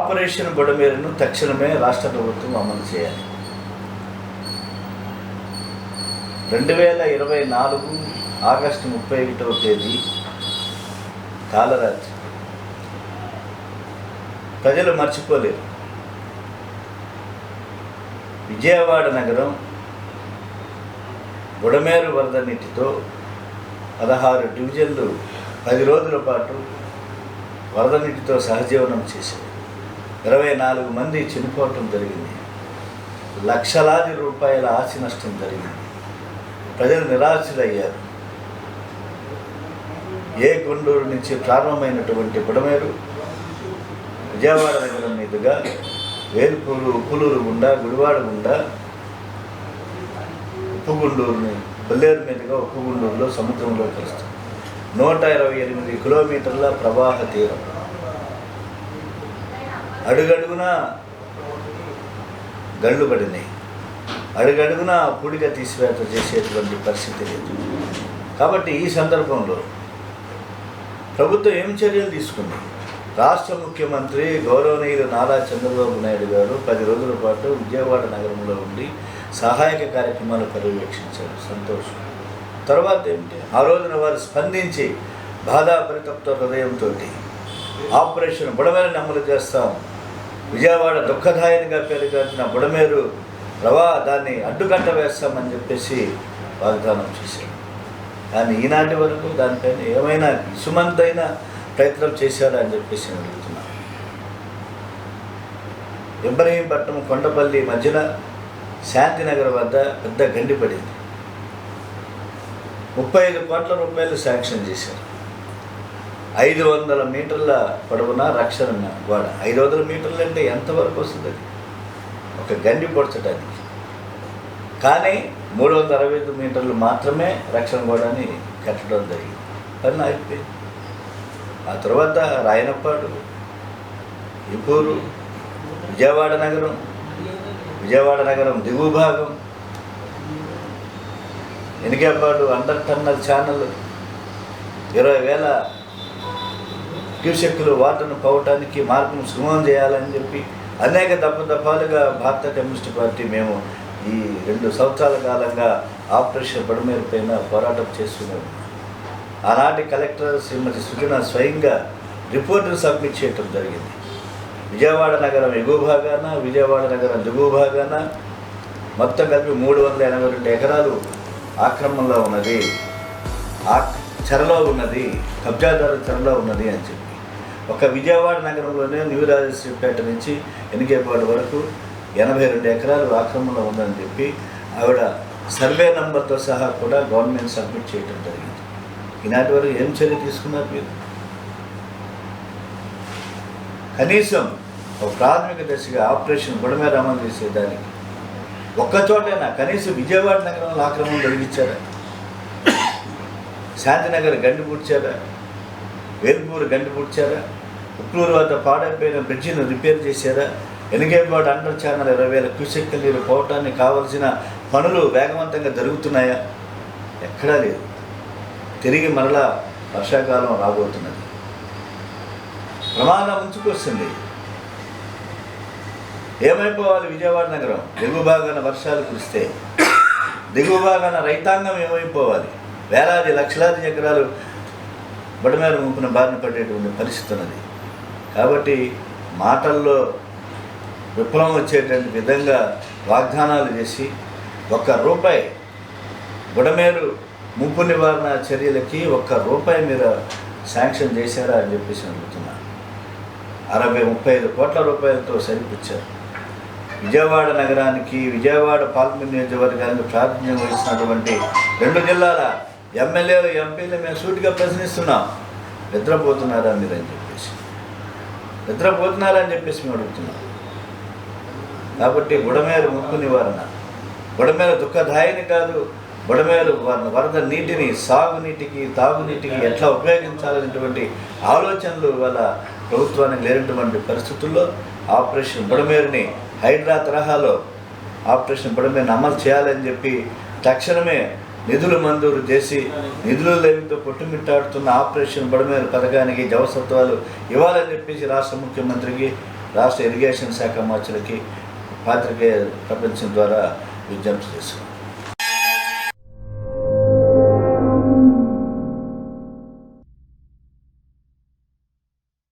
Operation బుడమేరును తక్షణమే రాష్ట్ర ప్రభుత్వం అమలు చేయాలి. 2024 ఆగస్టు 31వ తేదీ కాలరాత్రి ప్రజలు మర్చిపోలేరు. విజయవాడ నగరం బుడమేరు వరద నీటితో 16 డివిజన్లు 10 రోజుల పాటు వరద నీటితో సహజీవనం చేశారు. 24 మంది చనిపోవటం జరిగింది. లక్షలాది రూపాయల ఆస్తి నష్టం జరిగింది. ప్రజలు నిరాశలయ్యారు. ఏ గుండూరు నుంచి ప్రారంభమైనటువంటి బుడమేరు విజయవాడ నగరం మీదుగా వేల్పూరు, ఉప్పులూరు గుండా, గుడివాడ గుండా ఉప్పుగుండూరుని కొల్లేరు మీదుగా ఉప్పుగుండూరులో సముద్రంలో కలుస్తుంది. 128 కిలోమీటర్ల ప్రవాహ తీరం. అడుగడుగున గళ్ళు పడినాయి. అడుగడుగున పూడిగా తీసివేత చేసేటువంటి పరిస్థితి లేదు. కాబట్టి ఈ సందర్భంలో ప్రభుత్వం ఏం చర్యలు తీసుకుంది? రాష్ట్ర ముఖ్యమంత్రి గౌరవనీయులు నారా చంద్రబాబు నాయుడు గారు 10 రోజుల పాటు విజయవాడ నగరంలో ఉండి సహాయక కార్యక్రమాలు పర్యవేక్షించారు. సంతోషం. తర్వాత ఏమిటి? ఆ రోజున వారు స్పందించి బాధా పరితప్త హృదయంతో ఆపరేషన్ బుడమేరుని అమలు చేస్తాం, విజయవాడ దుఃఖదాయనిగా పేరుగాంచిన బుడమేరు దాన్ని అడ్డుకట్ట వేస్తామని చెప్పేసి వాగ్దానం చేశారు. కానీ ఈనాటి వరకు దానిపైన ఏమైనా ఇసుమంతైన ప్రయత్నం చేశారా అని చెప్పేసి నేను అడుగుతున్నాను. ఇబ్రహీంపట్నం కొండపల్లి మధ్యన శాంతినగర్ వద్ద పెద్ద గండి పడింది. 35 కోట్ల రూపాయలు శాంక్షన్ చేశారు. 500 మీటర్ల పొడవున రక్షణ గోడ. 500 మీటర్లు అంటే ఎంతవరకు వస్తుంది? అది ఒక గండి పొడచడానికి. కానీ 365 మీటర్లు మాత్రమే రక్షణ గోడని కట్టడం జరిగింది. పని అయిపోయింది. ఆ తర్వాత రాయనపాడు, ఇప్పూరు, విజయవాడ నగరం దిగువ భాగం, ఎనికేపాడు అండర్ టన్నల్ ఛానల్ 20,000 క్యూసెక్కులు వాటర్ను పోవటానికి మార్గం సుగమం చేయాలని చెప్పి అనేక దఫాలుగా భారత కమ్యూనిస్ట్ పార్టీ మేము ఈ 2 సంవత్సరాల కాలంగా ఆపరేషన్ బుడమేరు పైన పోరాటం చేస్తున్నాం. ఆనాటి కలెక్టర్ శ్రీమతి సుజన స్వయంగా రిపోర్టును సబ్మిట్ చేయటం జరిగింది. విజయవాడ నగరం ఎగువ భాగాన, విజయవాడ నగరం దిగువ భాగాన మొత్తం కలిపి 382 ఎకరాలు ఆక్రమణలో ఉన్నది, చెరలో ఉన్నది, కబ్జాదారు చెరలో ఉన్నది అని చెప్పి ఒక విజయవాడ నగరంలోనే న్యూ రాజశ్రీపేట నుంచి ఎనికేపాడు వరకు 82 ఎకరాలు ఆక్రమణలో ఉందని చెప్పి ఆవిడ సర్వే నంబర్తో సహా కూడా గవర్నమెంట్ సబ్మిట్ చేయడం జరిగింది. ఈనాటి వరకు ఏం చర్య తీసుకున్నారు మీరు? కనీసం ఒక ప్రాథమిక దశగా ఆపరేషన్ బుడమేరు అమలు చేసేదానికి ఒక్కచోటైనా కనీసం విజయవాడ నగరంలో ఆక్రమణ జరిగించారా? శాంతినగర్ గండి పూడ్చారా? వేల్పూరు గండి పూడ్చారా? ఉప్పులూరు వద్ద పాడైపోయిన బ్రిడ్జిను రిపేర్ చేశారా? ఎనికేపాడు అండర్ ఛానల్ 20,000 క్యూసెక్కుల నీరు పోవటానికి కావలసిన పనులు వేగవంతంగా జరుగుతున్నాయా? ఎక్కడా లేదు. తిరిగి మరలా వర్షాకాలం రాబోతున్నది. ప్రమాదం ఉంచుకొస్తుంది. ఏమైపోవాలి విజయవాడ నగరం? దిగువ భాగాన వర్షాలు కురిస్తే దిగువ భాగాన రైతాంగం ఏమైపోవాలి? వేలాది లక్షలాది ఎకరాలు బుడమేరు ముంపున బారిన పడేటువంటి పరిస్థితి ఉన్నది. కాబట్టి మాటల్లో విప్లవం వచ్చేటువంటి విధంగా వాగ్దానాలు చేసి ₹1 బుడమేరు ముంపు నివారణ చర్యలకి ₹1 మీరు శాంక్షన్ చేశారా అని చెప్పేసి అడుగుతున్నారు. 35 కోట్ల రూపాయలతో సరిపుచ్చారు. విజయవాడ నగరానికి, విజయవాడ పార్లమెంట్ నియోజకవర్గానికి ప్రాతినిధ్యం వహిస్తున్నటువంటి 2 జిల్లాల ఎమ్మెల్యేలు, ఎంపీలు మేము సూటిగా ప్రశ్నిస్తున్నాం. నిద్రపోతున్నారా మీరు అని చెప్పేసి మేము అడుగుతున్నాం. కాబట్టి బుడమేరు ముంపు నివారణ, బుడమేరు దుఃఖదాయిని కాదు, బుడమేరు వరద నీటిని సాగునీటికి, తాగునీటికి ఎట్లా ఉపయోగించాలనేటువంటి ఆలోచనలు వాళ్ళ ప్రభుత్వానికి లేనటువంటి పరిస్థితుల్లో ఆపరేషన్ బుడమేరుని హైడ్రా తరహాలో ఆపరేషన్ బుడమేరుని అమలు చేయాలని చెప్పి తక్షణమే నిధులు మంజూరు చేసి నిధులు లేమితో కొట్టుమిట్టాడుతున్న ఆపరేషన్ బుడమేరు పథకానికి జవసత్వాలు ఇవ్వాలని చెప్పేసి రాష్ట్ర ముఖ్యమంత్రికి రాష్ట్ర ఇరిగేషన్ శాఖ మంత్రులకి పాత్రికేయ ప్రపంచం ద్వారా విజ్ఞప్తి చేస్తున్నాం.